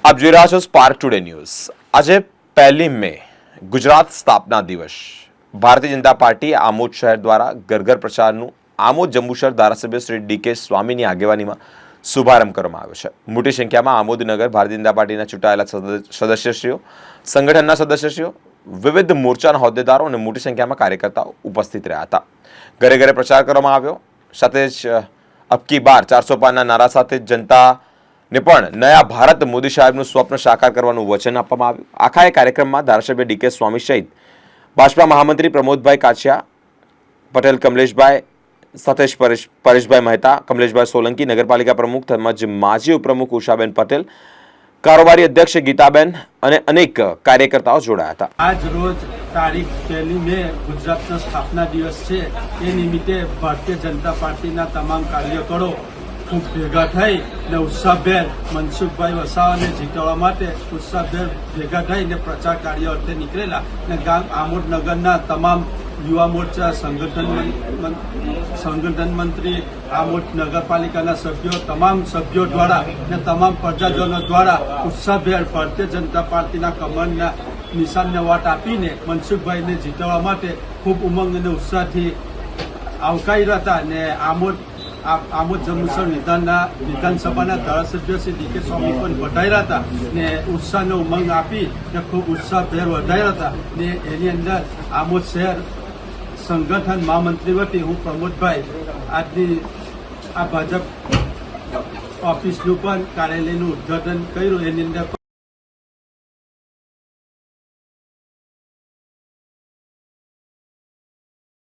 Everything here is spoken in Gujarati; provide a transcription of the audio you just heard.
આપ જોઈ રહ્યા છો સ્પાર્ક ટુડે ન્યૂઝ। આજે 1 મે ગુજરાત સ્થાપના દિવસ। ભારતીય જનતા પાર્ટી આમોદ શહેર દ્વારા ઘર ઘર પ્રચારનું આમોદ જંબુસર ધારાસભ્ય શ્રી ડીકે સ્વામીની આગેવાનીમાં શુભારંભ કરવામાં આવ્યો છે। મોટી સંખ્યામાં આમોદ નગર ભારતીય જનતા પાર્ટીના ચૂંટાયેલા સદસ્યશ્રીઓ, સંગઠનના સદસ્યશ્રીઓ, વિવિધ મોરચાના હોદ્દેદારો અને મોટી સંખ્યામાં કાર્યકર્તાઓ ઉપસ્થિત રહ્યા હતા। ઘરે ઘરે પ્રચાર કરવામાં આવ્યો। સાથે જ અબકી બાર 400 પારના નારા સાથે જનતા ने पण नया भारत मोदी साहेबનું સ્વપ્ન સાકાર કરવાનું વચન આપવામાં આવ્યું। આખા કાર્યક્રમમાં ધારાસભ્ય ડીકે સ્વામી સહિત ભાજપા મહામંત્રી પ્રમોદભાઈ કાછિયા, પટેલ કમલેશભાઈ, સતેશ પરેશભાઈ મહેતા, કમલેશભાઈ સોલંકી, નગરપાલિકા પ્રમુખ તેમજ માજી ઉપપ્રમુખ ઉષાબેન પટેલ, કારોબારી અધ્યક્ષ ગીતાબેન અને અનેક કાર્યકર્તાઓ જોડાયા હતા। આજ રોજ તારીખ 1 મે ગુજરાતનો સ્થાપના દિવસ છે। એ નિમિત્તે ભારતીય જનતા પાર્ટીના તમામ કાર્યકરો ખૂબ ભેગા થઈ ને ઉત્સાહભેર મનસુખભાઈ વસાવાને જીતાડવા માટે ઉત્સાહભેર ભેગા થઈને પ્રચાર કાર્ય અર્થે નીકળેલા ને ગામ આમોદ નગરના તમામ યુવા મોરચા, સંગઠન મંત્રી, આમોદ નગરપાલિકાના સભ્યો, તમામ સભ્યો દ્વારા ને તમામ પ્રજાજનો દ્વારા ઉત્સાહભેર ભારતીય જનતા પાર્ટીના કમળના નિશાનને વાટ આપીને મનસુખભાઈને જીતાડવા માટે ખૂબ ઉમંગ અને ઉત્સાહથી આવકારી હતા। ને આમોદ જંબુસર વિધાનસભાના ધારાસભ્ય શ્રી ડીકે સ્વામી પણ વધાર્યા હતા ને ઉત્સાહનો ઉમંગ આપી ને ખૂબ ઉત્સાહભેર વધાર્યા હતા। ને એની અંદર આમોદ શહેર સંગઠન મહામંત્રી વતી હું પ્રમોદભાઈ આજની આ ભાજપ ઓફિસનું પણ કાર્યાલયનું ઉદ્ઘાટન કર્યું। એની અંદર